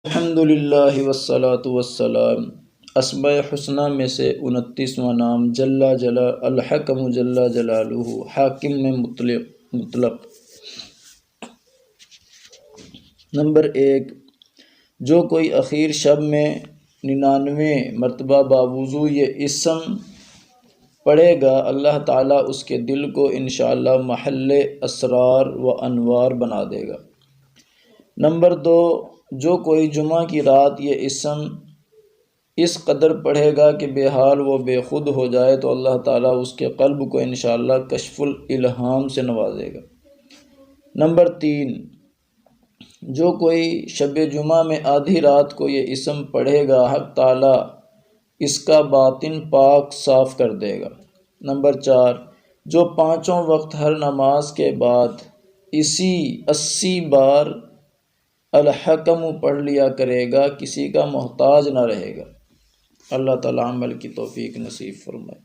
الحمد للہ والصلاة والسلام۔ اسماء حسنہ میں سے 29واں نام الحکم جل جلالہ، حاکم میں مطلق۔ نمبر 1، جو کوئی اخیر شب میں 99 مرتبہ باوضو یہ اسم پڑھے گا، اللہ تعالیٰ اس کے دل کو انشاءاللہ محل اسرار و انوار بنا دے گا۔ نمبر 2، جو کوئی جمعہ کی رات یہ اسم اس قدر پڑھے گا کہ بے حال وہ بے خود ہو جائے تو اللہ تعالیٰ اس کے قلب کو انشاءاللہ کشف الالہام سے نوازے گا۔ نمبر 3، جو کوئی شب جمعہ میں آدھی رات کو یہ اسم پڑھے گا، حق تعالیٰ اس کا باطن پاک صاف کر دے گا۔ نمبر 4، جو 5 وقت ہر نماز کے بعد اسی 80 بار الحکم پڑھ لیا کرے گا، کسی کا محتاج نہ رہے گا۔ اللہ تعالیٰ عمل کی توفیق نصیب فرمائے۔